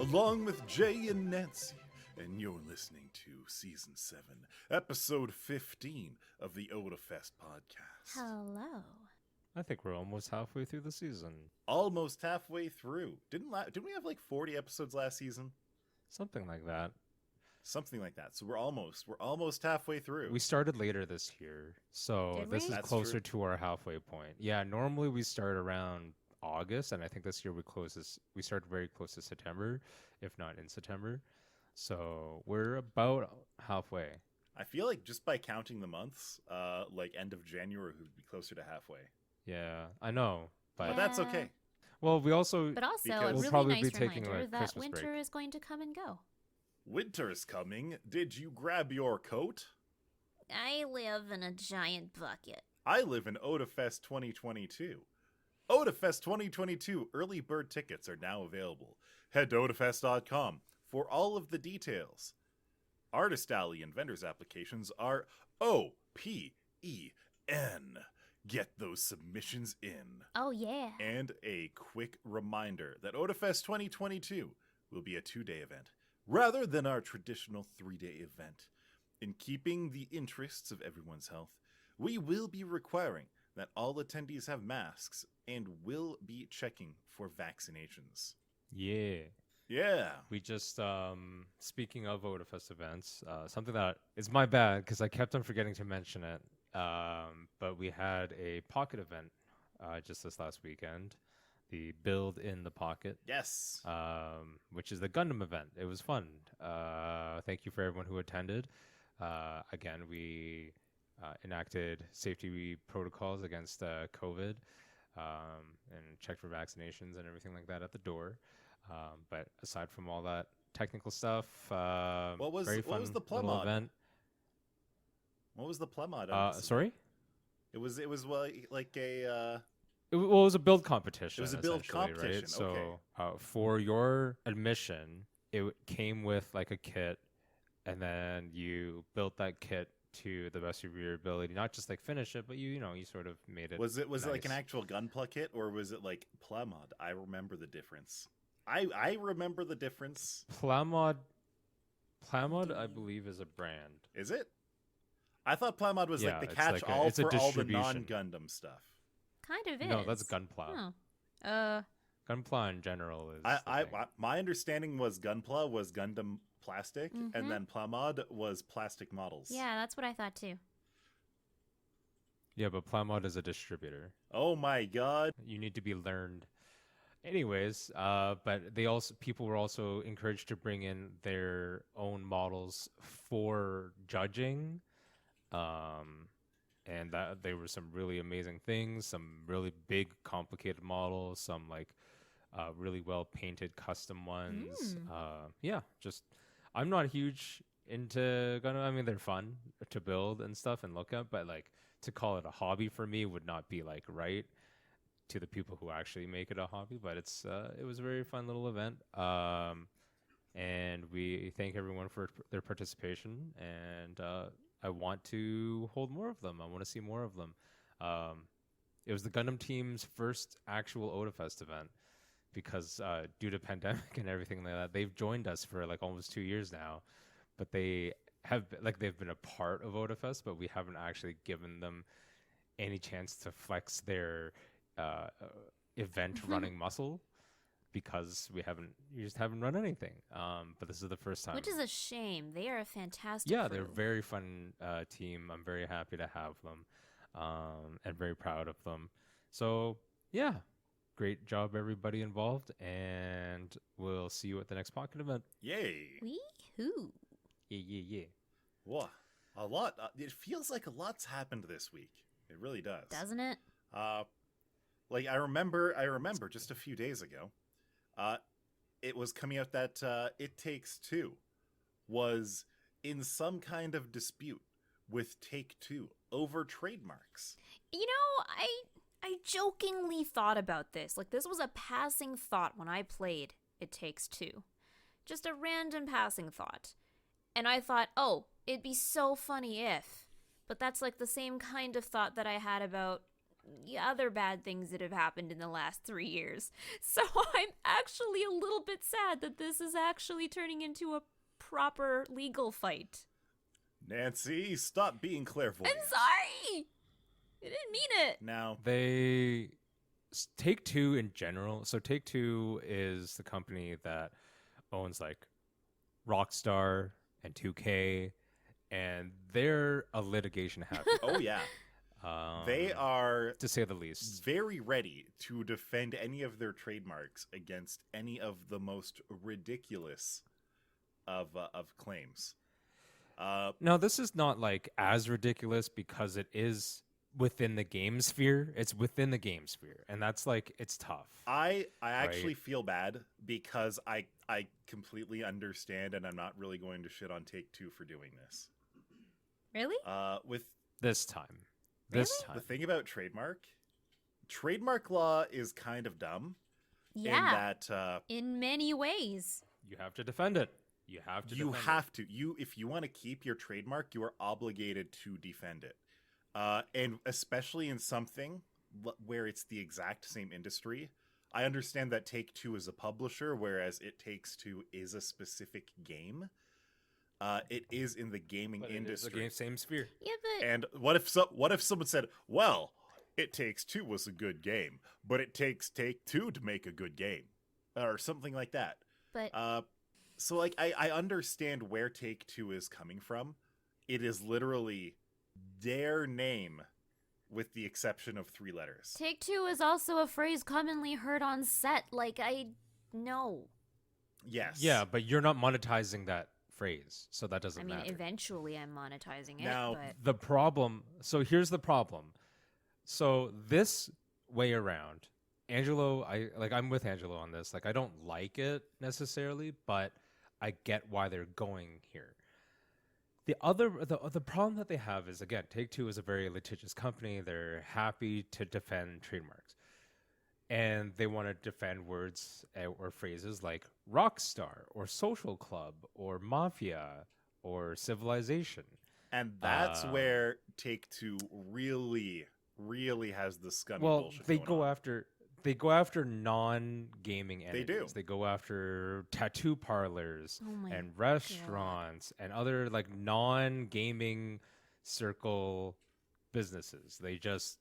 along with Jay and Nancy, and you're listening to Season 7, Episode 15 of the Otafest podcast. Hello. I think we're almost halfway through the season. Almost halfway through. Didn't we have like 40 episodes last season? Something like that. Something like that. So we're almost halfway through. We started later this year, so Did this we? is That's closer true. to our halfway point. Yeah, normally we start around August, and I think this year we started very close to September, if not in September. So we're about halfway. I feel like just by counting the months, like end of January would be closer to halfway. Yeah, I know, But but that's Yeah. okay. well, we also But also, Because- a We'll really probably nice be taking, reminder like, that Christmas winter break. is going to come and go. Winter's coming. Did you grab your coat? I live in a giant bucket. I live in Otafest 2022. Otafest 2022 early bird tickets are now available. Head to otafest.com for all of the details. Artist Alley and vendors applications are OPEN. Get those submissions in. Oh, yeah. And a quick reminder that Otafest 2022 will be a 2-day event rather than our traditional 3-day event. In keeping the interests of everyone's health, we will be requiring that all attendees have masks and will be checking for vaccinations. yeah. Yeah. We just, speaking of Otafest events, something that is my bad because I kept on forgetting to mention it. But we had a pocket event just this last weekend, the Build in the Pocket, Yes. which is the Gundam event. It was fun. Thank you for everyone who attended. Again, we enacted safety protocols against COVID and checked for vaccinations and everything like that at the door. But aside from all that technical stuff, What was very the fun plumod? little event. What was the plumod? on this? Sorry? It was like a It was a build competition. It was a build essentially, competition, Right? So for your admission, it came with like a kit, and then you built that kit to the best of your ability. Not just like finish it, but you sort of made it. Was it like an nice. actual gunpla kit or was it like plumod? I remember the difference. I remember the difference. Plamod, I believe, is a brand. Is it? I thought plumod was like Yeah, the it's like catch-all it's a for all the distribution. non-Gundam stuff. Kind of is. No, that's Gunpla. Oh. Gunpla in general is. My understanding was Gunpla was Gundam plastic, Mhm. and then plumod was plastic models. Yeah, that's what I thought too. Yeah, but Plamod is a distributor. Oh my god. You need to be learned. Anyways, but people were also encouraged to bring in their own models for judging, and that there were some really amazing things, some really big, complicated models, some like really well painted custom ones. Yeah, just I'm not huge into Gundam. I mean, they're fun to build and stuff and look at, but like to call it a hobby for me would not be like right to the people who actually make it a hobby. But it was a very fun little event, and we thank everyone for their participation. And I want to hold more of them. I want to see more of them. It was the Gundam team's first actual Otafest event because due to pandemic and everything like that, they've joined us for like almost 2 years now. But they've been a part of Otafest, but we haven't actually given them any chance to flex their event running muscle because we just haven't run anything. But this is the first time. Which is a shame. They are a fantastic Yeah, crew. they're a very fun team. I'm very happy to have them, and very proud of them. So yeah, great job everybody involved, and we'll see you at the next pocket event. Yay. Wee-hoo. Yeah. Whoa. A lot. It feels like a lot's happened this week. It really does. Doesn't it? Like I remember just a few days ago, it was coming out that It Takes Two was in some kind of dispute with Take-Two over trademarks. You know, I jokingly thought about this. Like, this was a passing thought when I played It Takes Two. Just a random passing thought. And I thought, oh, it'd be so funny if. But that's like the same kind of thought that I had about other bad things that have happened in the last 3 years. So I'm actually a little bit sad that this is actually turning into a proper legal fight. Nancy, stop being clairvoyant. I'm sorry! I didn't mean it. Now, Take-Two in general. So Take-Two is the company that owns like Rockstar and 2K, and they're a litigation happy. oh yeah, they are, to say the least, very ready to defend any of their trademarks against any of the most ridiculous of claims. No, this is not like as ridiculous because it is within the game sphere. It's within the game sphere, and that's like, it's tough. I actually feel bad because I completely understand, and I'm not really going to shit on Take-Two for doing this. Really? With This time. the thing about trademark law is kind of dumb. Yeah. In that in many ways. You have to defend it. If you want to keep your trademark, you are obligated to defend it. And especially in something where it's the exact same industry. I understand that Take-Two is a publisher, whereas It Takes Two is a specific game. It is in the gaming industry. It is the same sphere. Yeah, but And what if someone said, well, It Takes Two was a good game, but it takes Take-Two to make a good game, or something like that. but So like I understand where Take-Two is coming from. It is literally their name with the exception of 3 letters. Take-Two is also a phrase commonly heard on set. Like, I know. Yes. Yeah, but you're not monetizing that phrase, so that doesn't I mean, matter. Eventually I'm monetizing it, Now, but The problem, so here's the problem. So this way around, Angelo, I'm with Angelo on this. Like, I don't like it necessarily, but I get why they're going here. The problem that they have is, again, Take-Two is a very litigious company. They're happy to defend trademarks. And they want to defend words or phrases like Rockstar or Social Club or Mafia or Civilization. And that's where Take-Two really has the scummy Well, bullshit they going go on. after non-gaming entities. They do. They go after tattoo parlors Oh my and restaurants and other like non-gaming circle businesses. They just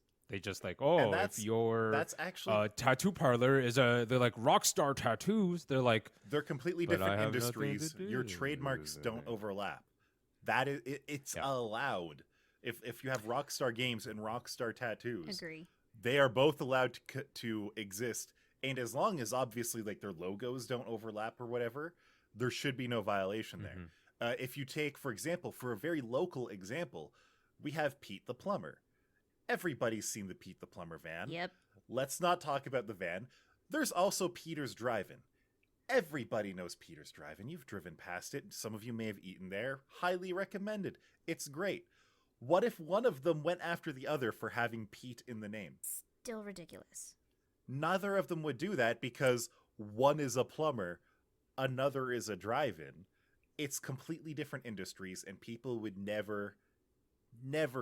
like, oh, if your that's actually tattoo parlor is they're like Rockstar Tattoos. They're like, they're completely But I different have nothing to industries. Your do trademarks with don't it. overlap. That is it's Yeah. allowed. If you have Rockstar Games and Rockstar Tattoos, agree. they are both allowed to exist, and as long as obviously like their logos don't overlap or whatever, there should be no violation there. If you take, for example, for a very local example, we have Pete the Plumber. Everybody's seen the Pete the Plumber van. Yep. Let's not talk about the van. There's also Peter's Drive-In. Everybody knows Peter's Drive-In. You've driven past it. Some of you may have eaten there. Highly recommended. It's great. What if one of them went after the other for having Pete in the name? Still ridiculous. Neither of them would do that because one is a plumber, another is a drive-in. It's completely different industries, and people would never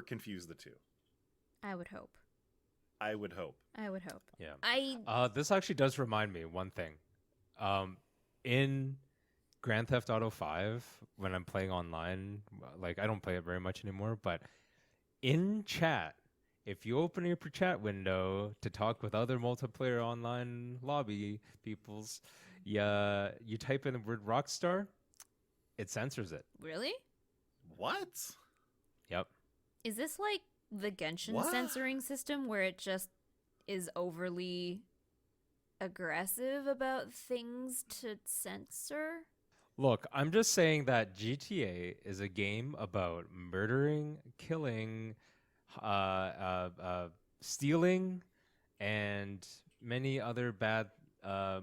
confuse the two. I would hope. I would hope. yeah. This actually does remind me one thing. In Grand Theft Auto 5, when I'm playing online, like I don't play it very much anymore, but in chat, if you open up your chat window to talk with other multiplayer online lobby peoples, you type in the word Rockstar, it censors it. Really? What? Yep. Is this like the Genshin What? censoring system where it just is overly aggressive about things to censor? Look, I'm just saying that GTA is a game about murdering, killing, stealing, and many other bad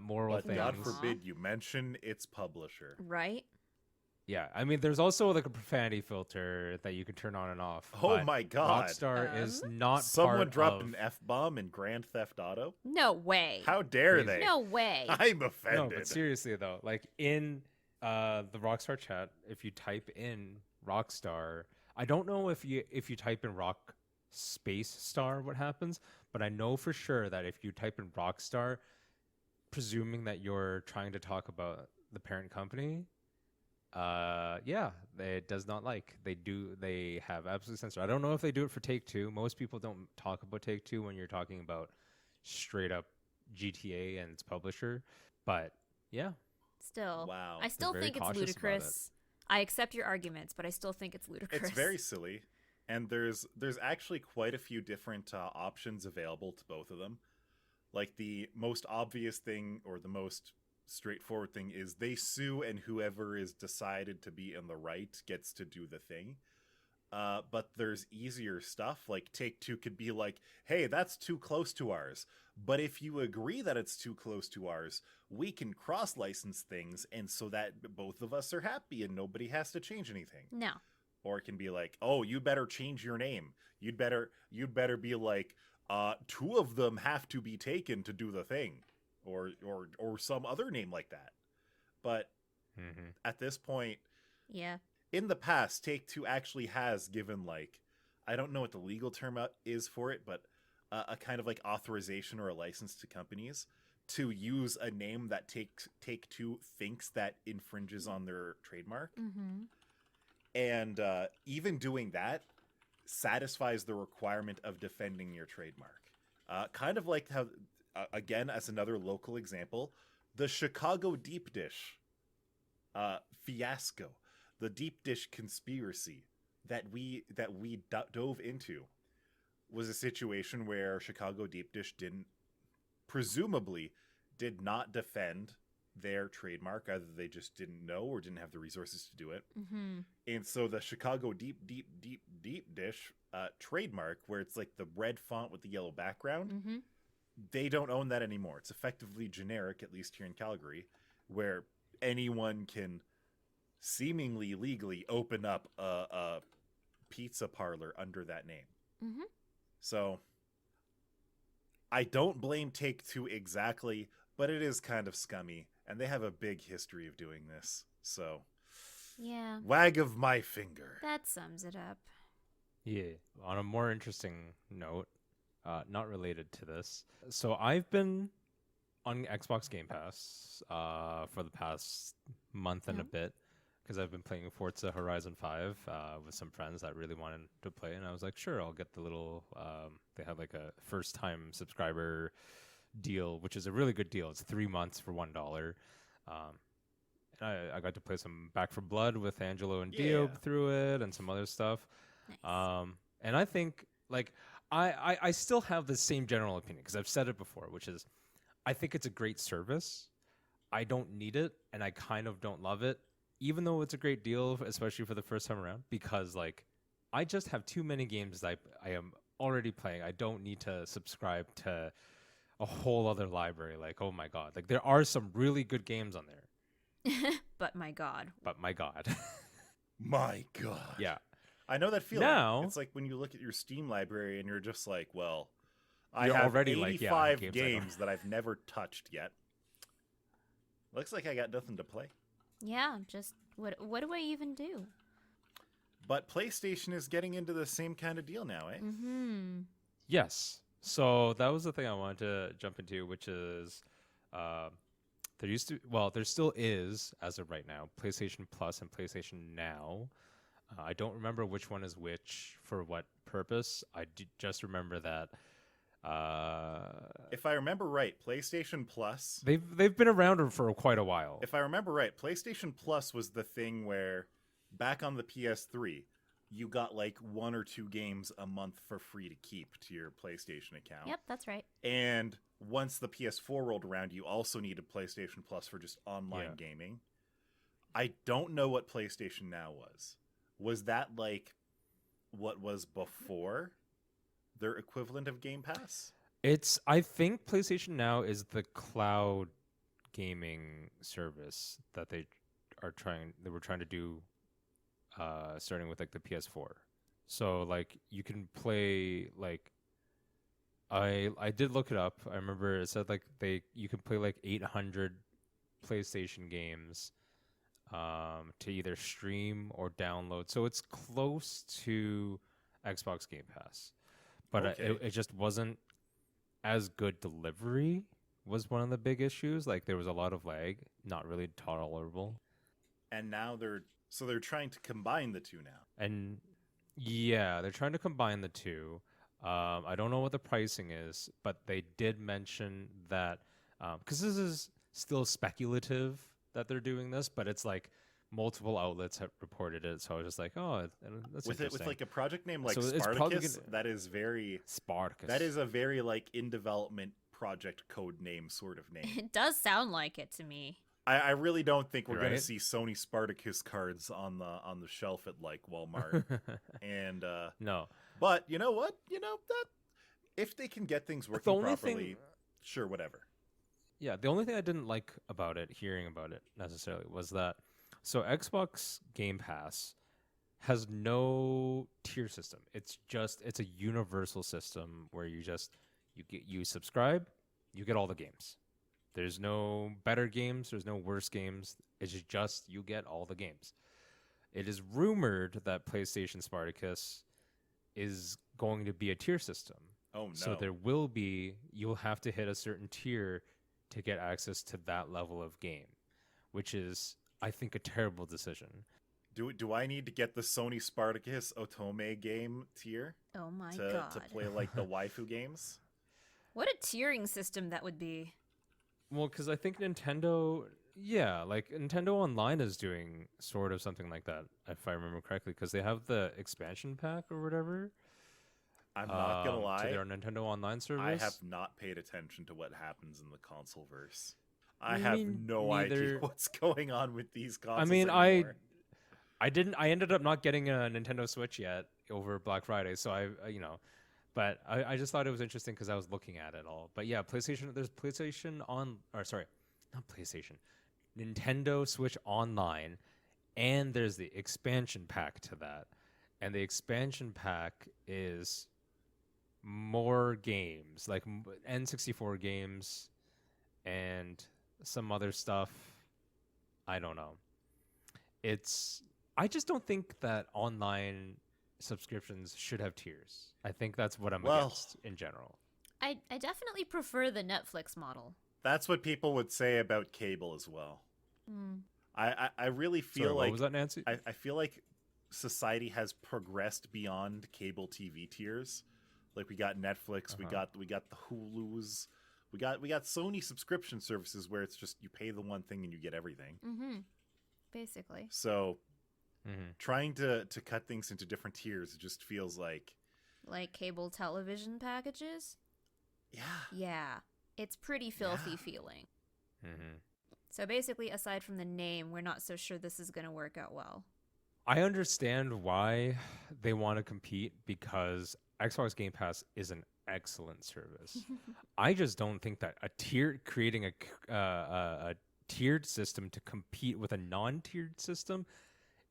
moral But things. God forbid you mention its publisher. Right? Yeah, I mean, there's also like a profanity filter that you can turn on and off. Oh but my God. Rockstar is not Someone part dropped of... an F-bomb in Grand Theft Auto? No way. How dare Crazy. they? No way. I'm No, offended. but seriously though, like in the Rockstar chat, if you type in Rockstar, I don't know if you type in Rock space star what happens, but I know for sure that if you type in Rockstar, presuming that you're trying to talk about the parent company, yeah, it does not like. They have absolute censor. I don't know if they do it for Take-Two. Most people don't talk about Take-Two when you're talking about straight up GTA and its publisher, but yeah. Still, Wow. I still very think it's cautious about it. ludicrous. I accept your arguments, but I still think it's ludicrous. It's very silly, and there's actually quite a few different options available to both of them. Like the most obvious thing, or the most straightforward thing, is they sue, and whoever is decided to be in the right gets to do the thing. But there's easier stuff, like Take-Two could be like, hey, that's too close to ours. But if you agree that it's too close to ours, we can cross-license things, and so that both of us are happy and nobody has to change anything. No. Or it can be like, oh, you better change your name. You'd better be like, two of them have to be taken to do the thing. Or some other name like that. But at this point, Yeah. in the past, Take-Two actually has given, like, I don't know what the legal term is for it, but a kind of like authorization or a license to companies to use a name that Take-Two thinks that infringes on their trademark. Mm-hmm. And even doing that satisfies the requirement of defending your trademark. Kind of like how, again, as another local example, the Chicago deep dish fiasco, the deep dish conspiracy that we dove into, was a situation where Chicago deep dish presumably did not defend their trademark. Either they just didn't know or didn't have the resources to do it. Mm-hmm. And so the Chicago deep dish trademark, where it's like the red font with the yellow background, Mm-hmm. they don't own that anymore. It's effectively generic, at least here in Calgary, where anyone can seemingly legally open up a pizza parlor under that name. Mm-hmm. So I don't blame Take-Two exactly, but it is kind of scummy, and they have a big history of doing this. So Yeah. wag of my finger. That sums it up. Yeah. On a more interesting note, not related to this. So I've been on Xbox Game Pass for the past month and a bit, because I've been playing Forza Horizon 5 with some friends that really wanted to play, and I was like, sure, I'll get the little, they have like a first-time subscriber deal, which is a really good deal. It's 3 months for $1. And I got to play some Back 4 Blood with Angelo and Dio through it, and some other stuff. Nice. And I think, like, I still have the same general opinion, because I've said it before, which is, I think it's a great service. I don't need it, and I kind of don't love it, even though it's a great deal, especially for the first time around, because, like, I just have too many games that I am already playing. I don't need to subscribe to a whole other library. Like, oh my God. Like, there are some really good games on there. But my God. But my God. My God. Yeah. I know that feeling. Now- It's like when you look at your Steam library and you're just like, well, I You're have already 85 like, yeah, games that I've never touched yet. Looks like I got nothing to play. Yeah, just what do I even do? But PlayStation is getting into the same kind of deal now, eh? Mm-hmm. Yes. So that was the thing I wanted to jump into, which is there still is, as of right now, PlayStation Plus and PlayStation Now. I don't remember which one is which for what purpose. I just remember that If I remember right, PlayStation Plus... they've been around for quite a while. If I remember right, PlayStation Plus was the thing where, back on the PS3, you got like 1 or 2 games a month for free to keep to your PlayStation account. Yep, that's right. And once the PS4 rolled around, you also needed PlayStation Plus for just online gaming. I don't know what PlayStation Now was. Was that like what was before their equivalent of Game Pass? I think PlayStation Now is the cloud gaming service that they were trying to do starting with like the PS4. So like you can play like I did look it up. I remember it said like you can play like 800 PlayStation games to either stream or download. So it's close to Xbox Game Pass. but Okay. it just wasn't as good delivery was one of the big issues. Like there was a lot of lag, not really tolerable. And now they're trying to combine the two now. And yeah, they're trying to combine the two. I don't know what the pricing is, but they did mention that because this is still speculative that they're doing this, but it's like multiple outlets have reported it. So I was just like, oh, that's With interesting. like a project name like So it's probably Spartacus, gonna- that is very Spartacus. that is a very like in development project code name sort of name. It does sound like it to me. I really don't think we're You're gonna right. see Sony Spartacus cards on the shelf at like Walmart. And no. but you know what? You know that if they can get things working only properly, thing- sure, whatever. Yeah, the only thing I didn't like about it, hearing about it necessarily, was that so Xbox Game Pass has no tier system. It's a universal system where you subscribe, you get all the games. There's no better games, there's no worse games. It's just you get all the games. It is rumored that PlayStation Spartacus is going to be a tier system. Oh no. So you'll have to hit a certain tier to get access to that level of game, which is, I think, a terrible decision. Do I need to get the Sony Spartacus Otome game tier Oh my to god. play like the waifu games? What a tiering system that would be. Well, because I think Nintendo Online is doing sort of something like that, if I remember correctly, because they have the expansion pack or whatever. I'm not gonna to lie. their Nintendo Online service. I have not paid attention to what happens in the console verse. I Me have no idea neither. what's going on with these consoles. I mean, anymore. I ended up not getting a Nintendo Switch yet over Black Friday, so but I just thought it was interesting because I was looking at it all. But yeah, there's Nintendo Switch Online, and there's the expansion pack to that. And the expansion pack is more games, like N64 games and some other stuff. I don't know. I just don't think that online subscriptions should have tiers. I think that's what I'm against in general. I definitely prefer the Netflix model. That's what people would say about cable as well. I really feel Sorry, like what was that, Nancy? I feel like society has progressed beyond cable TV tiers. Like we got Netflix, we got the Hulus, we got Sony subscription services where it's just you pay the one thing and you get everything. Mm-hmm. Basically. So trying to cut things into different tiers, it just feels like cable television packages? Yeah. It's pretty filthy feeling. Mm-hmm. So basically, aside from the name, we're not so sure this is going to work out well. I understand why they want to compete because Xbox Game Pass is an excellent service. I just don't think that creating a tiered system to compete with a non-tiered system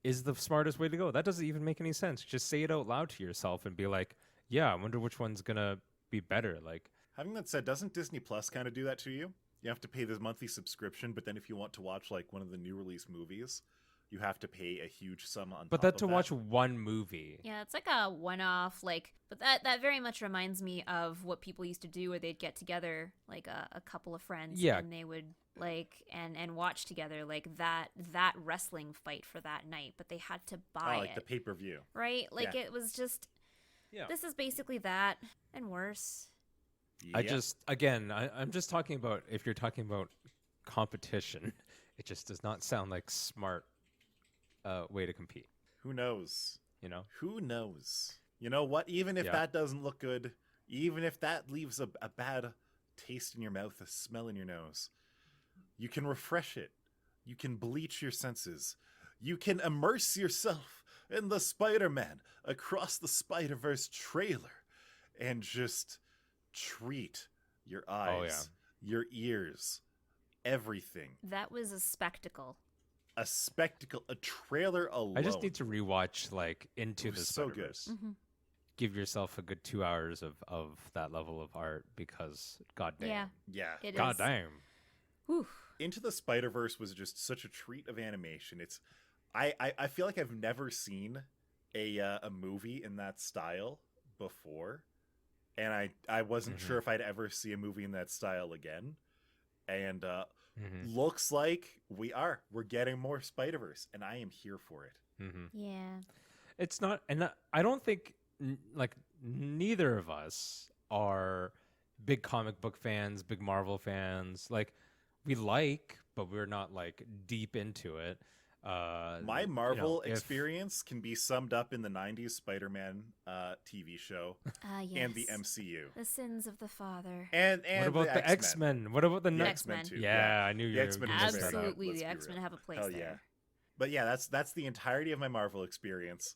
is the smartest way to go. That doesn't even make any sense. Just say it out loud to yourself and be like, yeah, I wonder which one's going to be better. Like, having that said, doesn't Disney Plus kind of do that to you? You have to pay this monthly subscription, but then if you want to watch like one of the new release movies, you have to pay a huge sum on but top that of to watch one movie. Yeah, it's like a one-off, but that very much reminds me of what people used to do where they'd get together, like a couple of friends, Yeah. and they would and watch together like that wrestling fight for that night, but they had to buy like it, the pay-per-view. right? Like Yeah. it was just, Yeah. this is basically that and worse. I'm just talking about, if you're talking about competition, it just does not sound like smart way to compete. Who knows? You know? Who knows? You know what? Even if Yeah. that doesn't look good, even if that leaves a bad taste in your mouth, a smell in your nose, you can refresh it. You can bleach your senses. You can immerse yourself in the Spider-Man Across the Spider-Verse trailer and just treat your eyes, your ears, everything. That was a spectacle. A spectacle, a trailer alone. I just need to rewatch like Into It the was so good. Spider-Verse. Mm-hmm. Give yourself a good 2 hours of that level of art because goddamn. Yeah, Yeah. it is. Goddamn. Whew. Into the Spider-Verse was just such a treat of animation. I feel like I've never seen a movie in that style before, and I wasn't Mhm. sure if I'd ever see a movie in that style again. And Mhm. looks like we're getting more Spider-Verse, and I am here for it. Mhm. Yeah. It's not, and I don't think like neither of us are big comic book fans, big Marvel fans. Like we but we're not like deep into it. My You Marvel know, if experience can be summed up in the 90s Spider-Man TV show Ah, yes. and the MCU. The sins of the father. And what about the X-Men? What about the The next? X-Men X-Men. too. Yeah, I knew The you were X-Men gonna was bring very that up. Absolutely, Let's the be X-Men real. have a place Hell there. yeah. But yeah, that's the entirety of my Marvel experience.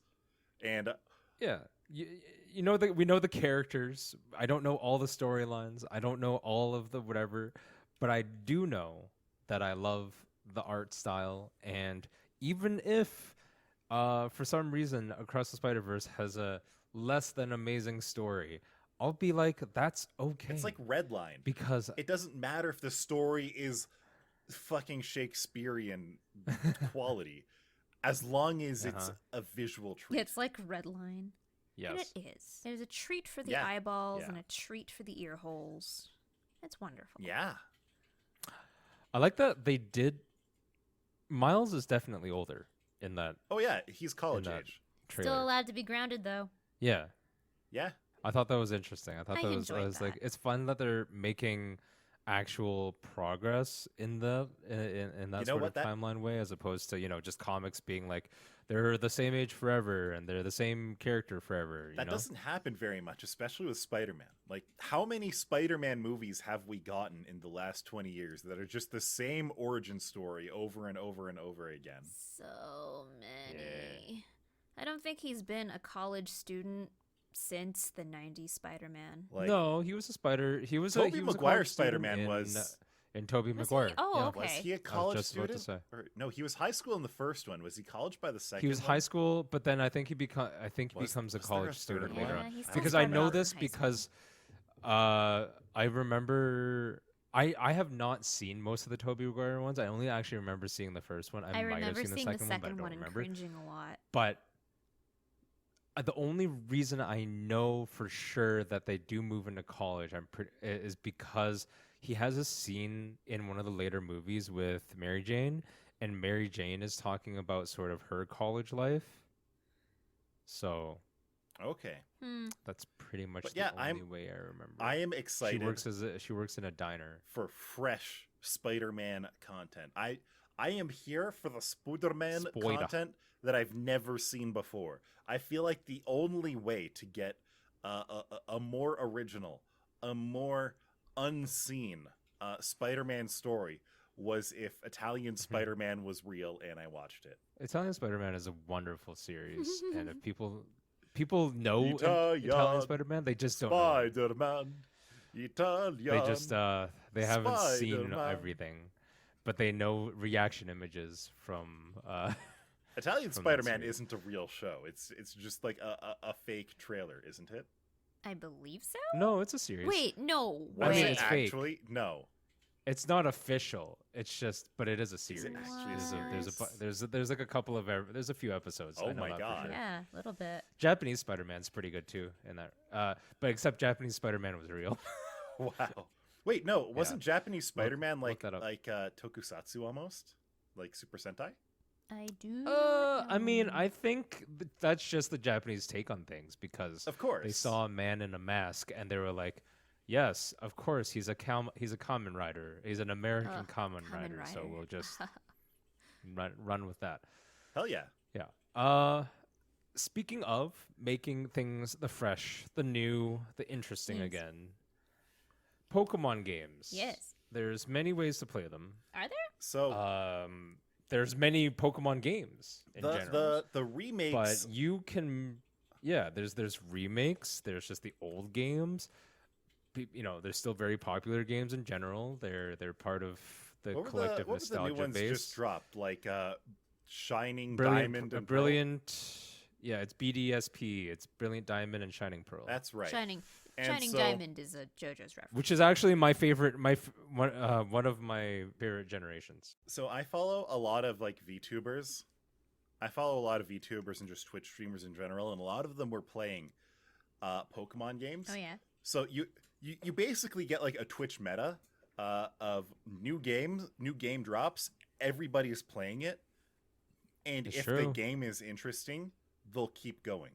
And Yeah, you know that we know the characters. I don't know all the storylines. I don't know all of the whatever, but I do know that I love the art style. And even if, for some reason, Across the Spider-Verse has a less than amazing story, I'll be like, that's okay. it's like Redline. because It doesn't matter if the story is fucking Shakespearean quality, as long as it's Uh-huh. a visual treat. It's like Redline. And yes, it is. It is a treat for the Yeah. eyeballs Yeah. and a treat for the ear holes. It's wonderful. Yeah. I like that they did. Miles is definitely older in that Oh yeah, he's college that- age. trailer. Still allowed to be grounded, though. Yeah. Yeah. I thought that was interesting. I thought I that was, enjoyed like that. it's fun that they're making actual progress in the in that You know sort what, of that- timeline way, as opposed to just comics being like they're the same age forever and they're the same character forever. That you know? doesn't happen very much, especially with Spider-Man. Like, how many Spider-Man movies have we gotten in the last 20 years that are just the same origin story over and over and over again? So many. I don't think he's been a college student since the 90s Spider-Man. Like, No, he was a spider. He was Tobey he was a Maguire college student Spider-Man in, was- in Tobey Was he? Maguire. Oh, yeah. okay. was he a college just about to student? say. Or, no, he was high school in the first one. Was he college by the second He was one? high school, but then I think he becomes Was- becomes a was there a college student third later one? on. he still Because I started know out in this high because I remember I have not seen most of the Tobey Maguire ones. I only actually remember seeing the first one. I might have remember seen the seeing second one, but I don't one and remember. cringing a lot. But the only reason I know for sure that they do move into college is because he has a scene in one of the later movies with Mary Jane, and Mary Jane is talking about sort of her college life. So Okay. that's pretty much But yeah, the only way I remember. I am she excited works in a diner. for fresh Spider-Man content. I am here for the Spider-Man Spider. content that I've never seen before. I feel like the only way to get a more original, a more unseen Spider-Man story was if Italian Spider-Man was real and I watched it. Italian Spider-Man is a wonderful series, and if people know Italian Italian Spider-Man, they just don't know. it. Spider-Man, Italian. They just they haven't seen Spider-Man. everything, but they know reaction images from Italian from that Spider-Man series. isn't a real show. It's just like a fake trailer, isn't it? I believe so? No, it's a series. Wait, no I mean, way. it's fake. Actually, no. It's not official. It's just, but it is a series. it actually a There's like a couple of there's a few episodes. Oh I know my that for God. sure. Yeah, a little bit. Japanese Spider-Man's pretty good too in that. But except Japanese Spider-Man was real. Wow. Wait, no, wasn't Japanese Spider-Man look that up. like tokusatsu almost? Like Super Sentai? I do. I mean, I think that's just the Japanese take on things because Of course. they saw a man in a mask and they were like, "Yes, of course, he's a Kamen Rider. He's an American Kamen Rider, so Rider. we'll just run with that." Hell yeah. Yeah. Speaking of making things the fresh, the new, the interesting Yes. again, Pokemon games. Yes. There's many ways to play them. Are there? So There's many Pokemon games in general. the remakes But you can, there's remakes. There's just the old games. There's still very popular games in general. They're part of the what were collective what were the new nostalgia ones base. just dropped? Like Shining Brilliant, Diamond and brilliant. Yeah, it's BDSP. It's Brilliant Diamond and Shining Pearl. Pearl. That's right. Shining And so- Diamond is a JoJo's reference. which is actually my favorite. One of my favorite generations. So I follow a lot of like VTubers. I follow a lot of VTubers and just Twitch streamers in general, and a lot of them were playing Pokemon games. Oh yeah. So you basically get like a Twitch meta of new games, new game drops. Everybody is playing it, and It's if the true. game is interesting, they'll keep going.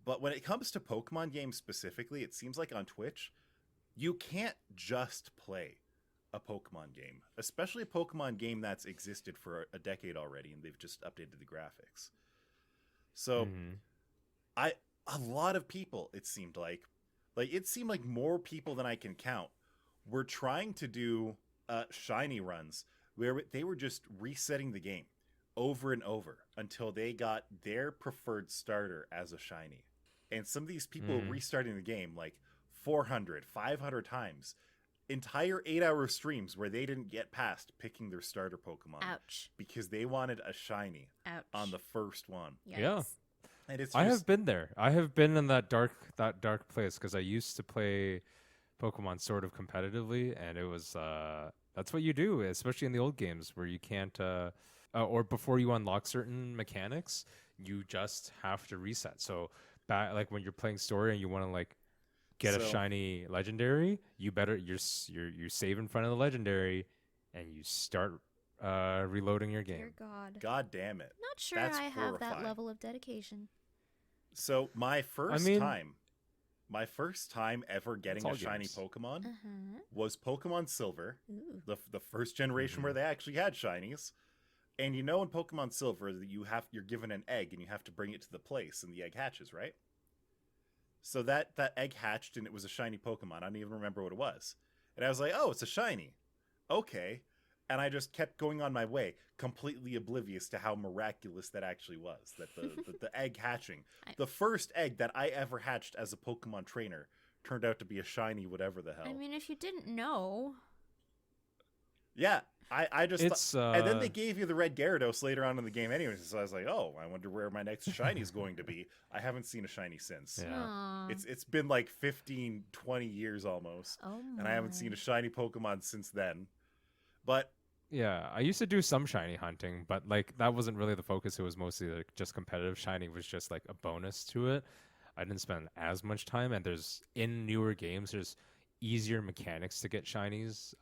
But when it comes to Pokemon games specifically, it seems like on Twitch, you can't just play a Pokemon game, especially a Pokemon game that's existed for a decade already, and they've just updated the graphics. So, Mhm. a lot of people, it seemed like it seemed like more people than I can count were trying to do shiny runs where they were just resetting the game over and over until they got their preferred starter as a shiny. And some of these people Mhm. restarting the game like 400, 500 times, entire 8-hour streams where they didn't get past picking their starter Pokemon Ouch. because they wanted a shiny Ouch. on the first one. Yikes. Yeah. And it's I just, have been there. I have been in that dark place because I used to play Pokemon sort of competitively, and it was that's what you do, especially in the old games where you can't or before you unlock certain mechanics, you just have to reset. So back like when you're playing story and you want to like get a So- shiny legendary, you better you save in front of the legendary and you start reloading your Dear game. God. God damn it. Not sure That's I have that horrifying. level of dedication. So my first mean- time ever getting all a shiny games. Pokemon Uh-huh. was Pokemon Silver, Ooh. the first generation where they actually had shinies. And you know in Pokemon Silver that you're given an egg and you have to bring it to the place and the egg hatches, right? So that egg hatched and it was a shiny Pokemon. I don't even remember what it was. And I was like, "Oh, it's a shiny." Okay. And I just kept going on my way, completely oblivious to how miraculous that actually was. That the egg hatching. The first egg that I ever hatched as a Pokemon trainer turned out to be a shiny whatever the hell. I mean, if you didn't know, Yeah, I just It's and then they gave you the red Gyarados later on in the game anyways, so I was like, oh, I wonder where my next shiny is going to be. I haven't seen a shiny since. Yeah. aw. It's been like 15, 20 years almost, Oh my. and I haven't seen a shiny Pokemon since then. But Yeah, I used to do some shiny hunting, but like that wasn't really the focus. It was mostly like just competitive. Shiny was just like a bonus to it. I didn't spend as much time, and there's in newer games, there's easier mechanics to get shinies.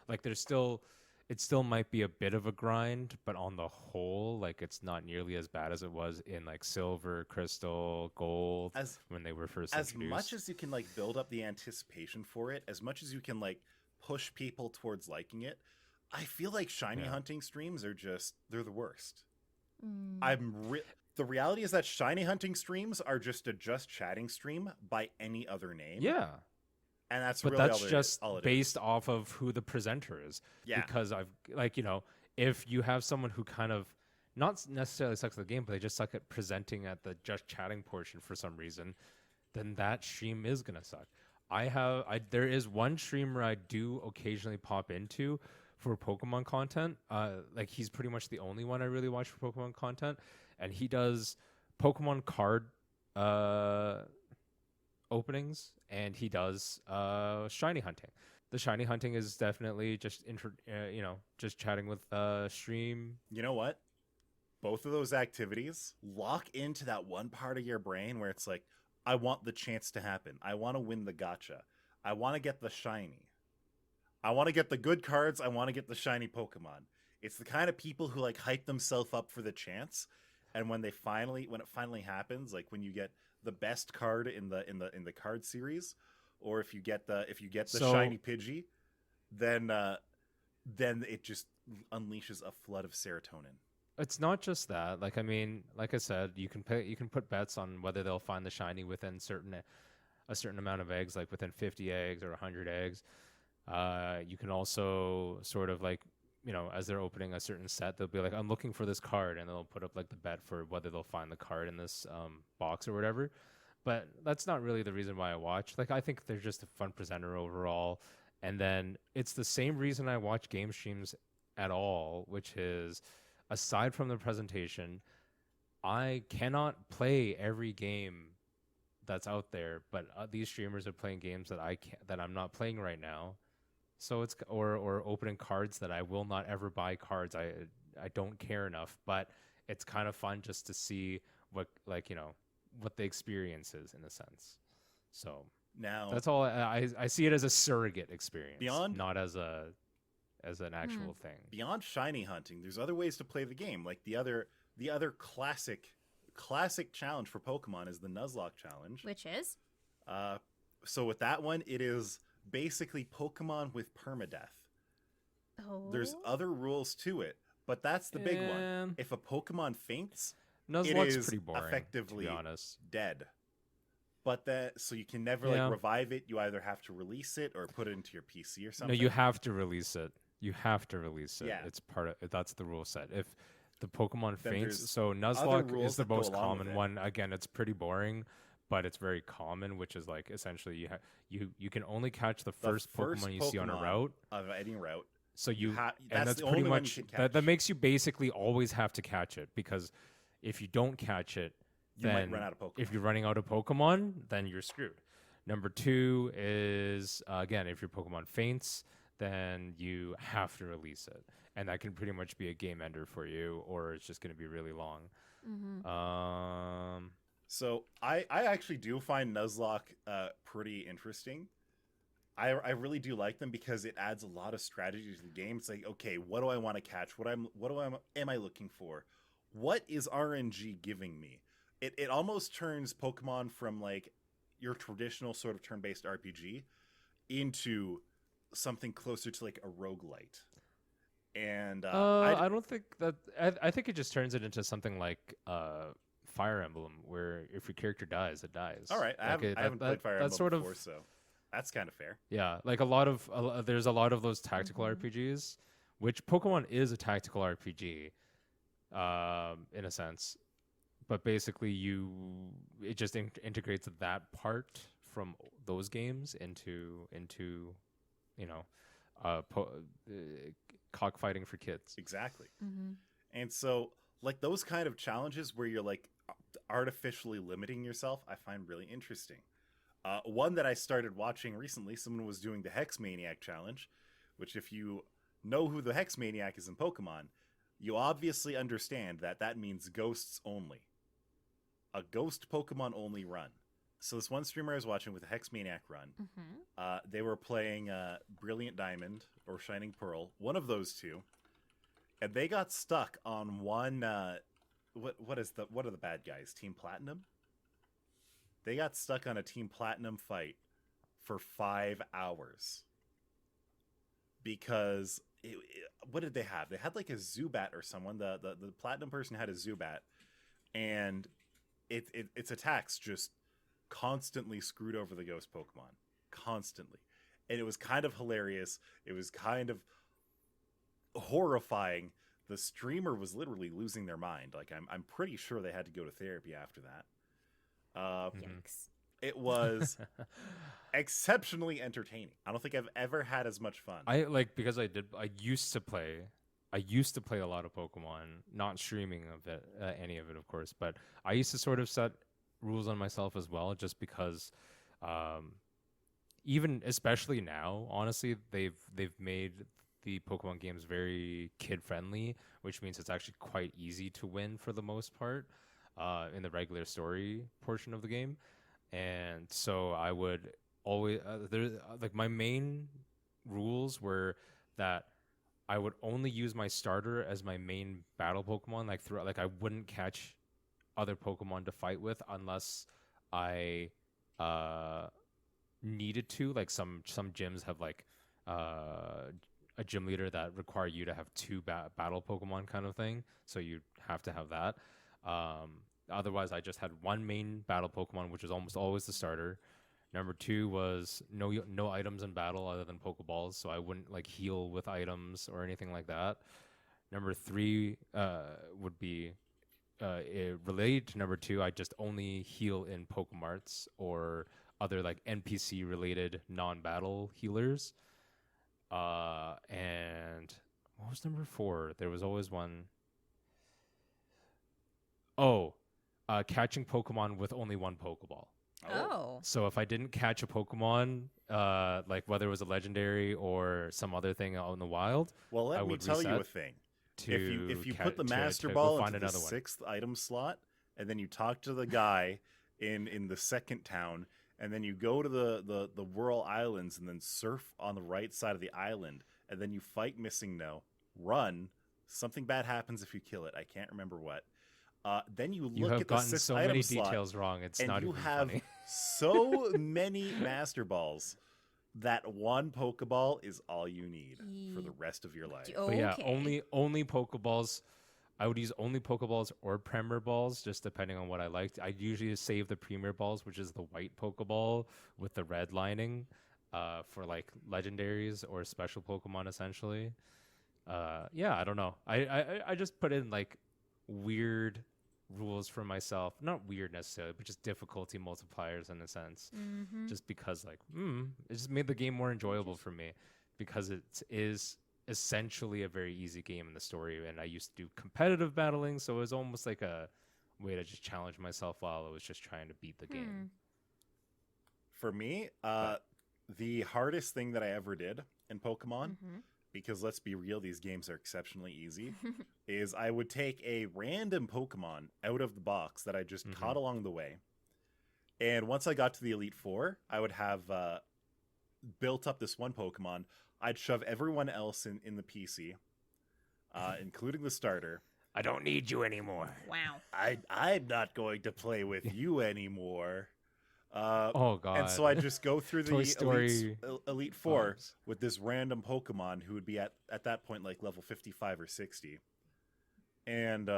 Like there's still, it still might be a bit of a grind, but on the whole, like it's not nearly as bad as it was in like Silver, Crystal, Gold as when they were first as introduced. much as you can like build up the anticipation for it, as much as you can like push people towards liking it, I feel like shiny Yeah. hunting streams are they're the worst. Mm. The reality is that shiny hunting streams are just a just chatting stream by any other name. Yeah, And that's but really that's all just all it is. based off of who the presenter is. Yeah. Because I've like, you know, if you have someone who kind of not necessarily sucks at the game, but they just suck at presenting at the just chatting portion for some reason, then that stream is gonna suck. There is one streamer I do occasionally pop into for Pokemon content. Like he's pretty much the only one I really watch for Pokemon content, and he does Pokemon card openings, and he does shiny hunting. The shiny hunting is definitely just just chatting with stream. You know what? Both of those activities lock into that one part of your brain where it's like, I want the chance to happen. I want to win the gacha. I want to get the shiny. I want to get the good cards. I want to get the shiny Pokemon. It's the kind of people who like hype themselves up for the chance, and when it finally happens, like when you get the best card in the card series, or if you get the So- shiny Pidgey, then it just unleashes a flood of serotonin. It's not just that. Like I mean, like I said, you can put bets on whether they'll find the shiny within a certain amount of eggs, like within 50 eggs or 100 eggs. You can also sort of like, you know, as they're opening a certain set, they'll be like, I'm looking for this card, and they'll put up like the bet for whether they'll find the card in this box or whatever. But that's not really the reason why I watch. Like I think they're just a fun presenter overall. And then it's the same reason I watch game streams at all, which is aside from the presentation, I cannot play every game that's out there, but these streamers are playing games that I'm not playing right now. So it's or opening cards that I will not ever buy cards. I don't care enough, but it's kind of fun just to see what, like, you know, what the experience is in a sense. So Now, That's all. I see it as a surrogate experience, Beyond- not as an actual thing. beyond shiny hunting, there's other ways to play the game. Like the other classic challenge for Pokemon is the Nuzlocke challenge. Which is? So with that one, it is basically Pokemon with permadeath. Oh. There's other rules to it, but that's the big one. If a Pokemon faints, Nuzlocke's is pretty boring, effectively to be honest. dead. But so you can never Yeah. like revive it. You either have to release it or put it into your PC or No, something. you have to release it. You have to release it. Yeah. It's part of that's the rule set. If the Pokemon Then faints, there's so other Nuzlocke rules is the that go most along with common it. one. Again, it's pretty boring, but it's very common, which is like essentially you can only catch the first Pokemon you see on a Pokemon route. of any route. So you and that's that's the pretty only one you much can that catch. makes you basically always have to catch it, because if you don't catch it, You might then run out of Pokemon. if you're running out of Pokemon, then you're screwed. Number 2 is again, if your Pokemon faints, then you have to release it, and that can pretty much be a game ender for you, or it's just going to be really long. Mm-hmm. So I actually do find Nuzlocke pretty interesting. I really do like them because it adds a lot of strategy to the game. It's like, okay, what do I want to catch? What am I looking for? What is RNG giving me? It almost turns Pokemon from like your traditional sort of turn-based RPG into something closer to like a roguelite. And I don't think that. I think it just turns it into something like Fire Emblem, where if your character dies, it dies. all right, I haven't played Fire Emblem sort before, of, so that's kind of fair. yeah, like there's a lot of those tactical RPGs, which Pokemon is a tactical RPG, in a sense, but basically it just integrates that part from those games into cockfighting for kids. Exactly. Mm-hmm. And so, like, those kind of challenges where you're like artificially limiting yourself, I find really interesting. One that I started watching recently, someone was doing the Hex Maniac challenge, which, if you know who the Hex Maniac is in Pokemon, you obviously understand that means ghosts only. A ghost Pokemon only run. So this one streamer I was watching with the Hex Maniac run, they were playing Brilliant Diamond or Shining Pearl, one of those two, and they got stuck on one. What are the bad guys? Team Platinum. They got stuck on a Team Platinum fight for 5 hours because what did they have? They had like a Zubat or someone. The Platinum person had a Zubat, and its attacks just constantly screwed over the ghost Pokemon. Constantly. And it was kind of hilarious. It was kind of horrifying. The streamer was literally losing their mind. Like, I'm pretty sure they had to go to therapy after that. Yikes. It was exceptionally entertaining. I don't think I've ever had as much fun. I used to play a lot of Pokemon, not streaming of it, any of it, of course, but I used to sort of set rules on myself as well, just because even especially now, honestly, they've made the Pokemon games very kid friendly, which means it's actually quite easy to win for the most part in the regular story portion of the game. And so I would always my main rules were that I would only use my starter as my main battle Pokemon. Like I wouldn't catch other Pokemon to fight with unless I needed to. Like some gyms have like a gym leader that require you to have two battle Pokemon kind of thing, so you have to have that. Otherwise, I just had one main battle Pokemon, which was almost always the starter. Number 2 was no items in battle other than Pokeballs, so I wouldn't like heal with items or anything like that. Number 3 would be related to number 2. I just only heal in Pokemarts or other like NPC related non-battle healers. And what was number 4? There was always one. Catching Pokemon with only one Pokeball. Oh. So if I didn't catch a Pokemon, like whether it was a legendary or some other thing out in the wild, well, let I me would tell you reset a thing. If you put the Master to Ball find into the another one. 6th item slot, and then you talk to the guy in the second town, and then you go to the Whirl Islands and then surf on the right side of the island, and then you fight Missing No, run. Something bad happens if you kill it. I can't remember what. Then you look have at the gotten 6th so item many slot, details wrong. It's and not you even have funny. so many Master Balls that one Pokeball is all you need for the rest of your life. But yeah, Okay. only Pokeballs. I would use only Pokeballs or Premier Balls, just depending on what I liked. I usually save the Premier Balls, which is the white Pokeball with the red lining, for like legendaries or special Pokemon, essentially. Yeah, I don't know. I just put in like weird rules for myself. Not weird necessarily, but just difficulty multipliers in a sense. Mm-hmm. Just because like, it just made the game more enjoyable for me, because it is essentially a very easy game in the story, and I used to do competitive battling, so it was almost like a way to just challenge myself while I was just trying to beat the game. For me, the hardest thing that I ever did in Pokemon, Mm-hmm. because let's be real, these games are exceptionally easy, is I would take a random Pokemon out of the box that I just caught along the way. And once I got to the Elite Four, I would have built up this one Pokemon. I'd shove everyone else in the PC, including the starter. I don't need you anymore. Wow. I'm not going to play with you anymore. Oh god. And so I just go through Toy the Story Elite Four vibes. with this random Pokemon who would be at that point like level 55 or 60, and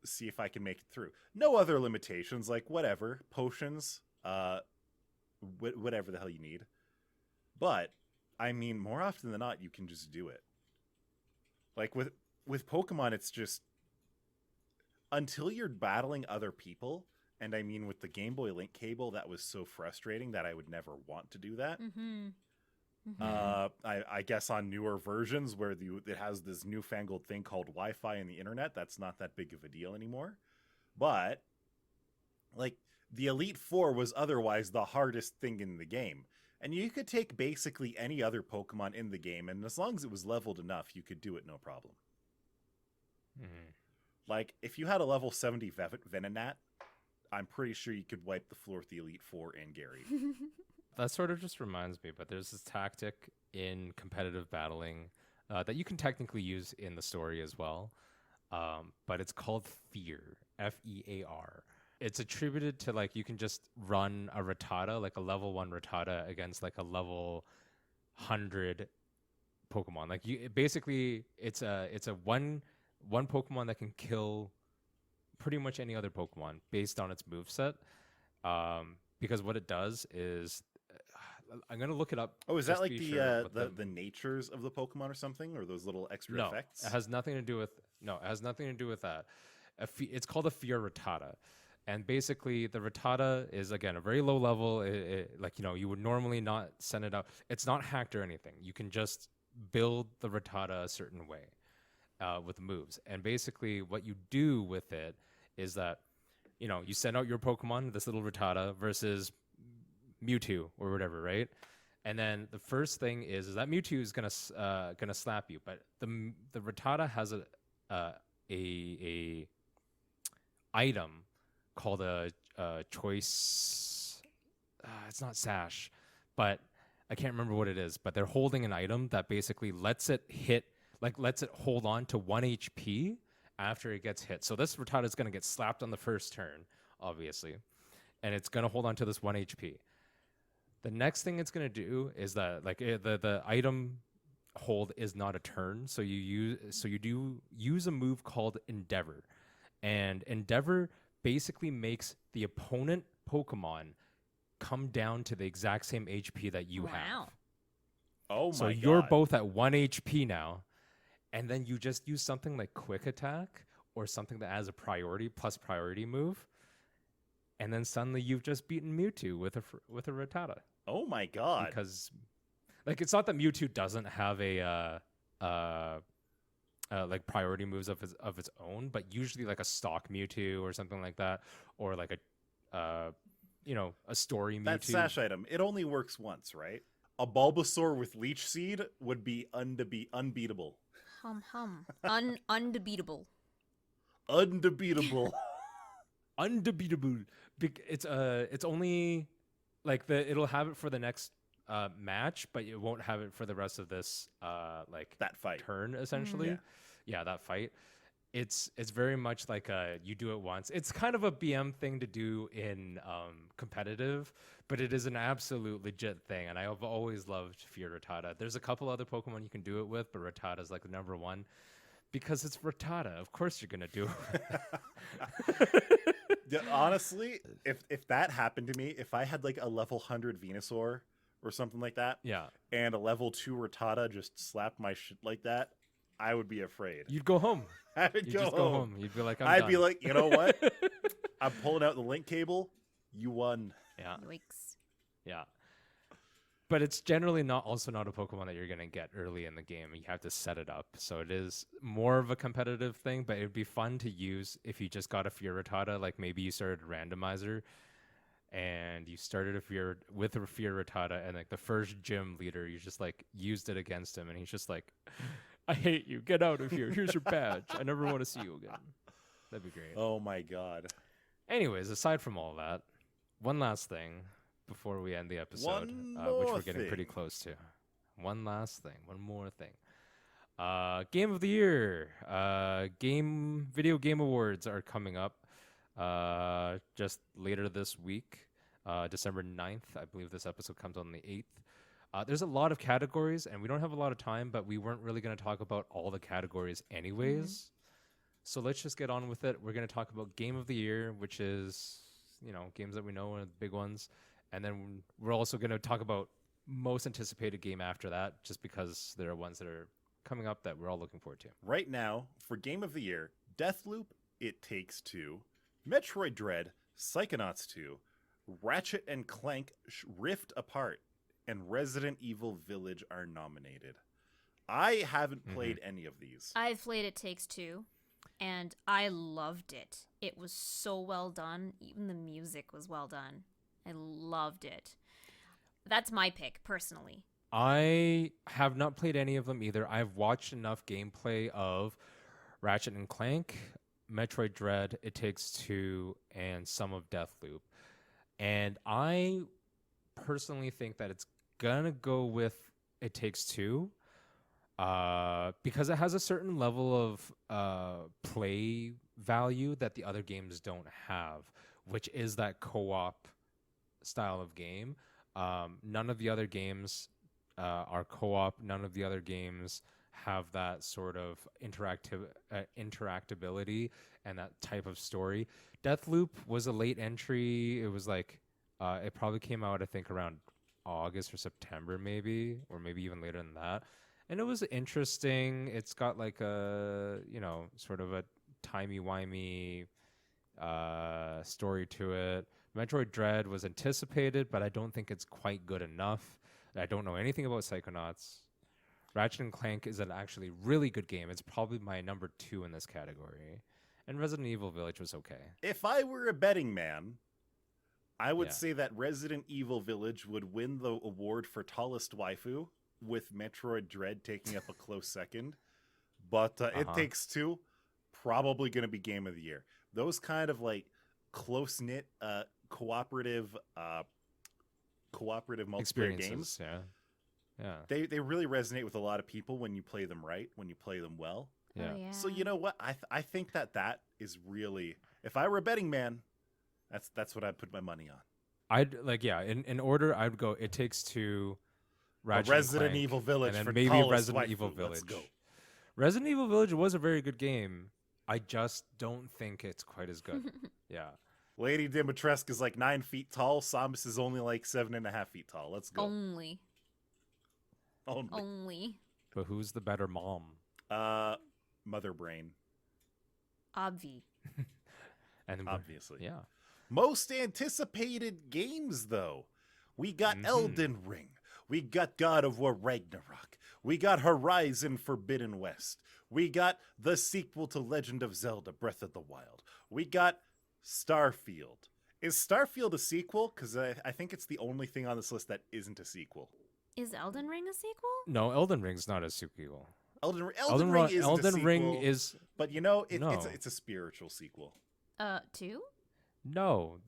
see if I can make it through. No other limitations, like whatever, potions, whatever the hell you need. But I mean, more often than not, you can just do it. Like with Pokemon, it's just until you're battling other people. And I mean, with the Game Boy Link cable, that was so frustrating that I would never want to do that. Mm-hmm. Mm-hmm. I guess on newer versions where it has this newfangled thing called Wi-Fi and the internet, that's not that big of a deal anymore. But like the Elite Four was otherwise the hardest thing in the game. And you could take basically any other Pokemon in the game, and as long as it was leveled enough, you could do it no problem. Like, if you had a level 70 Venonat, I'm pretty sure you could wipe the floor with the Elite Four and Gary. That sort of just reminds me, but there's this tactic in competitive battling that you can technically use in the story as well. But it's called Fear, Fear. It's attributed to, like, you can just run a Rattata, like a level 1 Rattata, against like a level 100 Pokemon. Like, basically it's a one Pokemon that can kill pretty much any other Pokemon based on its moveset. Because what it does is, I'm gonna look it up. Oh, is that like the natures of the Pokemon or something, or those little extra no, effects? it has nothing to do with that. It's called a Fear Rattata. And basically, the Rattata is, again, a very low level. Like, you would normally not send it out. It's not hacked or anything. You can just build the Rattata a certain way with moves. And basically, what you do with it is that, you send out your Pokemon, this little Rattata, versus Mewtwo or whatever, right? And then the first thing is that Mewtwo is gonna slap you, but the Rattata has a item called a choice. It's not sash, but I can't remember what it is. But they're holding an item that basically lets it hold on to 1 HP after it gets hit. So this Rattata is going to get slapped on the first turn, obviously, and it's going to hold on to this 1 HP. The next thing it's going to do is that, like, the item hold is not a turn, so you do use a move called Endeavor, and Endeavor basically makes the opponent Pokemon come down to the exact same HP that you have. Oh my So god. you're both at 1 HP now, and then you just use something like Quick Attack or something that has a priority move, and then suddenly you've just beaten Mewtwo with a Rattata. Oh my god. Because, like, it's not that Mewtwo doesn't have a like priority moves of its own, but usually like a stock Mewtwo or something like that, or like a story Mewtwo. That sash item, it only works once, right? A Bulbasaur with Leech Seed would be unbeatable. Undebeatable. Undebeatable. Undebeatable. It's only like it'll have it for the next match, but it won't have it for the rest of this like That fight. turn essentially. Yeah, that fight. It's very much like you do it once. It's kind of a BM thing to do in competitive, but it is an absolute legit thing, and I've always loved Fear Rattata. There's a couple other Pokemon you can do it with, but Rattata's like the number one because it's Rattata. Of course you're gonna do it. Yeah, honestly, if that happened to me, if I had like a level 100 Venusaur or something like that, Yeah, and a level 2 Rattata just slapped my shit like that, I would be afraid. you'd go home. I would You'd go just home. go home. You'd be like, I'd be like, you know what? I'm pulling out the link cable. You won. yeah, Yikes. yeah. But it's generally also not a Pokemon that you're gonna get early in the game. You have to set it up, so it is more of a competitive thing. But it'd be fun to use if you just got a Fear Rattata. Like maybe you started a randomizer, and you started with a Fear Rattata, and like the first gym leader, you just like used it against him, and he's just like, I hate you. Get out of here. Here's your badge. I never want to see you again. That'd be great. Oh my god. Anyways, aside from all that, one last thing before we end the episode, One which more we're getting pretty thing. close to. One last thing. One more thing. Game of the Year. Video Game Awards are coming up just later this week, December 9th. I believe this episode comes on the 8th. There's a lot of categories, and we don't have a lot of time, but we weren't really going to talk about all the categories anyways. So let's just get on with it. We're going to talk about Game of the Year, which is, games that we know are the big ones. And then we're also going to talk about most anticipated game after that, just because there are ones that are coming up that we're all looking forward to. Right now, for Game of the Year, Deathloop, It Takes Two, Metroid Dread, Psychonauts 2, Ratchet and Clank Rift Apart, and Resident Evil Village are nominated. I haven't played any of these. I've played It Takes Two, and I loved it. It was so well done. Even the music was well done. I loved it. That's my pick, personally. I have not played any of them either. I've watched enough gameplay of Ratchet and Clank, Metroid Dread, It Takes Two, and some of Deathloop. And I personally think that it's gonna go with It Takes Two, because it has a certain level of play value that the other games don't have, which is that co-op style of game. None of the other games are co-op. None of the other games have that sort of interactability and that type of story. Deathloop was a late entry. It was like it probably came out, I think, around August or September, maybe, or maybe even later than that. And it was interesting. It's got like a sort of a timey-wimey story to it. Metroid Dread was anticipated, but I don't think it's quite good enough. I don't know anything about Psychonauts. Ratchet and Clank is an actually really good game. It's probably my number 2 in this category. And Resident Evil Village was okay. If I were a betting man, I would Yeah. say that Resident Evil Village would win the award for tallest waifu, with Metroid Dread taking up a close second. But It Takes Two, probably going to be Game of the Year. Those kind of like close-knit, cooperative multiplayer Experiences, games, yeah. they really resonate with a lot of people when you play them right, when you play them well. Yeah. Oh, yeah. So you know what? I think that is really, if I were a betting man, that's what I'd put my money on. I'd in order I'd go It Takes Two, Ratchet and Resident Clank, Evil Village, and then for maybe tallest Resident waifu. Evil Let's Village. go. Resident Evil Village was a very good game. I just don't think it's quite as good. Yeah. Lady Dimitrescu is like 9 feet tall. Samus is only like 7.5 feet tall. Let's go. Only. But who's the better mom? Mother Brain, Obvi. And obviously. Yeah. Most anticipated games, though. We got Elden Ring. We got God of War Ragnarok. We got Horizon Forbidden West. We got the sequel to Legend of Zelda Breath of the Wild. We got Starfield. Is Starfield a sequel? Because I think it's the only thing on this list that isn't a sequel. Is Elden Ring a sequel? No, Elden Ring's not a sequel. Elden Ring isn't a sequel. Ring is But No. it's a spiritual sequel. 2? no.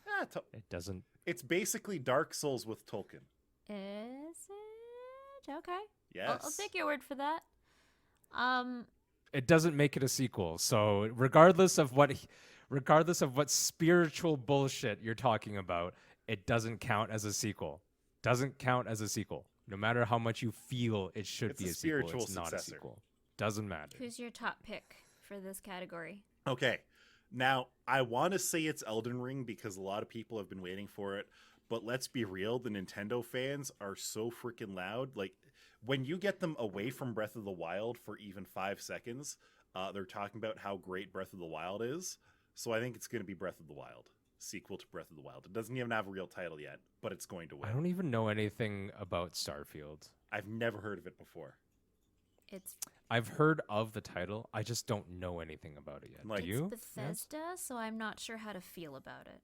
Ah, It doesn't. It's basically Dark Souls with Tolkien. Is it? Okay. Yes. I'll take your word for that. It doesn't make it a sequel. So regardless of what spiritual bullshit you're talking about, it doesn't count as a sequel. Doesn't count as a sequel. No matter how much you feel it should It's be a a sequel, spiritual it's not a successor. sequel. Doesn't matter. Who's your top pick for this category? Okay. Now, I want to say it's Elden Ring because a lot of people have been waiting for it. But let's be real, the Nintendo fans are so freaking loud. Like, when you get them away from Breath of the Wild for even 5 seconds, they're talking about how great Breath of the Wild is. So I think it's going to be Breath of the Wild, sequel to Breath of the Wild. It doesn't even have a real title yet, but it's going to win. I don't even know anything about Starfield. I've never heard of it before. I've heard of the title. I just don't know anything about it yet. Like- Do you? It's Bethesda, so I'm not sure how to feel about it.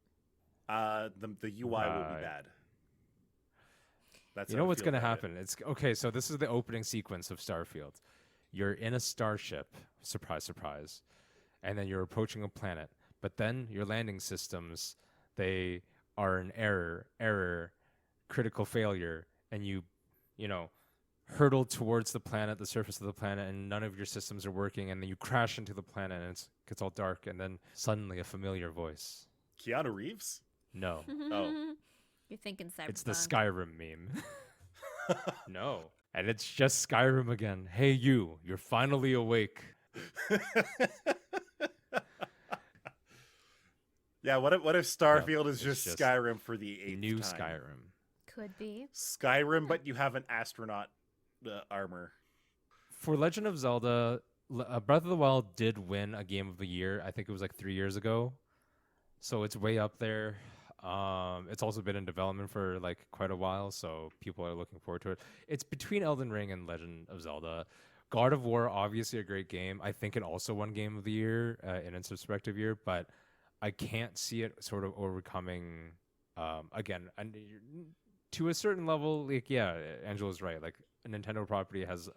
The UI will be Right. bad. That's You how know I what's feel going to about it. happen? It's okay. So this is the opening sequence of Starfield. You're in a starship. Surprise, surprise. And then you're approaching a planet. But then your landing systems, they are an error, critical failure, and you hurtle towards the planet, the surface of the planet, and none of your systems are working, and then you crash into the planet, and it gets all dark, and then suddenly a familiar voice. Keanu Reeves? No, Oh. You're thinking Cyberpunk. it's the Skyrim meme. No, and it's just Skyrim again. Hey, you're finally awake. Yeah, what if Starfield is it's just just Skyrim for the 8th New time? Skyrim. Could be. Skyrim, but you have an astronaut armor. For Legend of Zelda, Breath of the Wild did win a Game of the Year. I think it was like 3 years ago. So it's way up there. It's also been in development for like quite a while, so people are looking forward to it. It's between Elden Ring and Legend of Zelda. God of War, obviously a great game. I think it also won Game of the Year in its respective year, but I can't see it sort of overcoming again. And to a certain level, like Angela's right. Like a Nintendo property has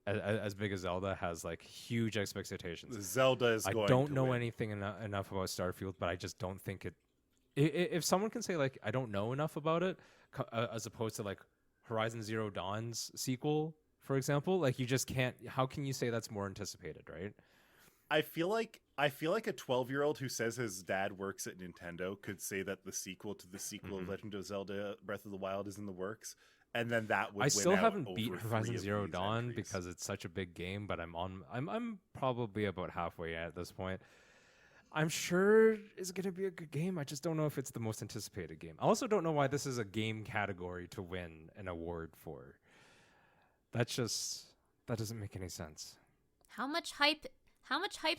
as big as Zelda has like huge expectations. Zelda is I going don't to know win. anything enough about Starfield, but I just don't think it. If someone can say like I don't know enough about it, as opposed to like Horizon Zero Dawn's sequel, for example, like you just can't. How can you say that's more anticipated, right? I feel like a 12-year-old who says his dad works at Nintendo could say that the sequel to the sequel of Legend of Zelda Breath of the Wild is in the works, and then that would I win still out haven't over beat 3 Horizon of Zero these Dawn entries. because it's such a big game, but I'm probably about halfway at this point. I'm sure it's going to be a good game. I just don't know if it's the most anticipated game. I also don't know why this is a game category to win an award for. That doesn't make any sense. How much hype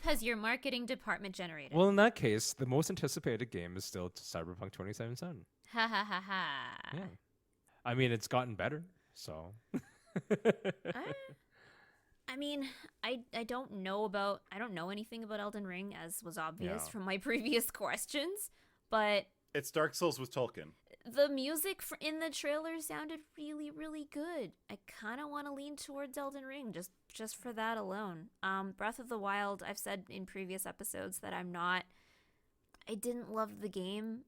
has your marketing department generated? Well, in that case, the most anticipated game is still Cyberpunk 2077. Ha ha ha ha. Yeah. I mean, it's gotten better, so. I mean, I don't know anything about Elden Ring, as was obvious Yeah. from my previous questions, but It's Dark Souls with Tolkien. the music in the trailer sounded really, really good. I kind of want to lean towards Elden Ring just for that alone. Breath of the Wild, I've said in previous episodes that I didn't love the game.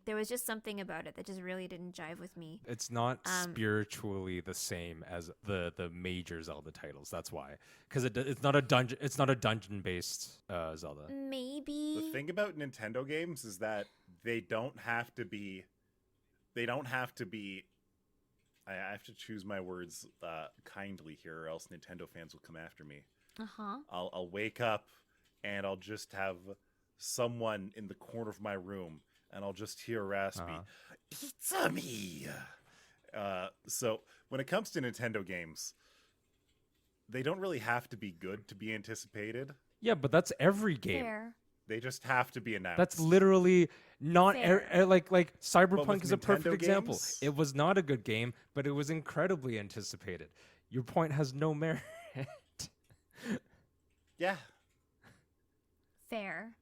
There was just something about it that just really didn't jive with me. It's not spiritually the same as the major Zelda titles. That's why, because it's not a dungeon based Zelda. Maybe. The thing about Nintendo games is that they don't have to be. I have to choose my words kindly here, or else Nintendo fans will come after me. Uh-huh. I'll wake up and I'll just have someone in the corner of my room, and I'll just hear raspy, "It's me." So when it comes to Nintendo games, they don't really have to be good to be anticipated. Yeah, but that's every game. Fair. They just have to be announced. That's literally not Fair. like But Cyberpunk with is a perfect Nintendo example. games- It was not a good game, but it was incredibly anticipated. Your point has no merit. Yeah. Fair.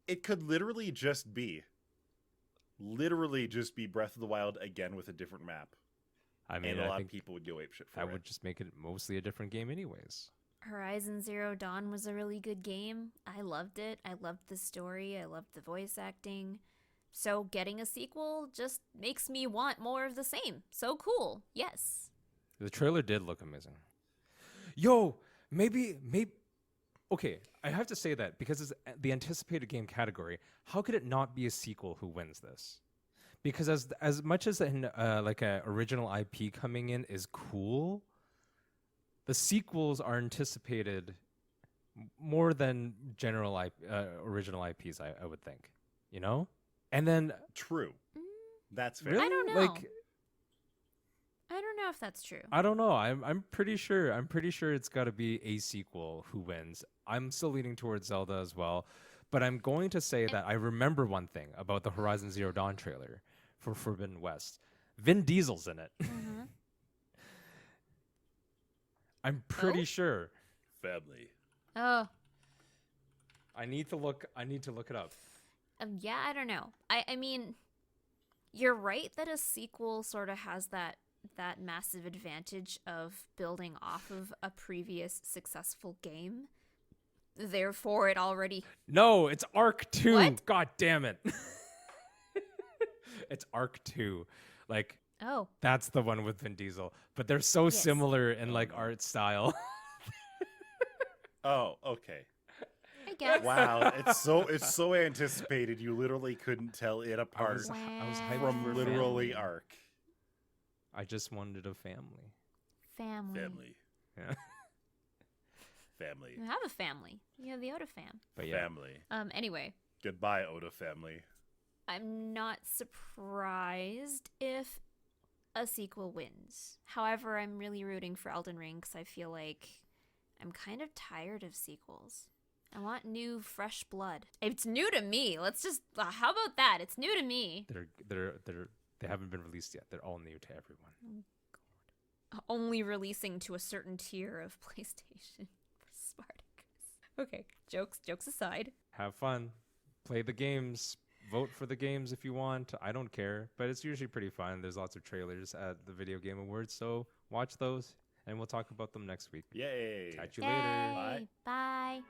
It could literally just be Breath of the Wild again with a different map. I mean, And a I lot of think people would go apeshit for that it. would just make it mostly a different game anyways. Horizon Zero Dawn was a really good game. I loved it. I loved the story. I loved the voice acting. So getting a sequel just makes me want more of the same. So cool. Yes. The trailer did look amazing. Yo, maybe. Okay, I have to say that because it's the anticipated game category. How could it not be a sequel who wins this? Because as much as like a original IP coming in is cool, the sequels are anticipated more than general original IPs. I would think, you know. And then True. That's fair. really, I don't know. like, I don't know if that's true. I don't know. I'm pretty sure. I'm pretty sure it's got to be a sequel who wins. I'm still leaning towards Zelda as well, but I'm going to say that I remember one thing about the Horizon Zero Dawn trailer for Forbidden West. Vin Diesel's in it. Mm-hmm. I'm pretty sure. Family. Oh. I need to look it up. Yeah, I don't know. I mean, you're right that a sequel sort of has that massive advantage of building off of a previous successful game. Therefore, it already... No, it's Arc 2. What? God damn it. It's Arc 2. Like, Oh. that's the one with Vin Diesel. But they're so Yes. similar in like art style. Oh, okay. I guess. Wow, it's so anticipated. You literally couldn't tell it apart was hyped from for literally family. Arc. I just wanted a family. Family. Family. Yeah. Family. You have a family. You have the Oda fam. But yeah. Family. Anyway, Goodbye, Oda family. I'm not surprised if a sequel wins. However, I'm really rooting for Elden Ring because I feel like I'm kind of tired of sequels. I want new, fresh blood. It's new to me. Let's just, how about that? It's new to me. They haven't been released yet. They're all new to everyone. Only releasing to a certain tier of PlayStation for Spartacus. Okay, jokes aside. Have fun. Play the games. Vote for the games if you want. I don't care, but it's usually pretty fun. There's lots of trailers at the Video Game Awards, so watch those, and we'll talk about them next week. Yay. Catch you later. Yay. Bye.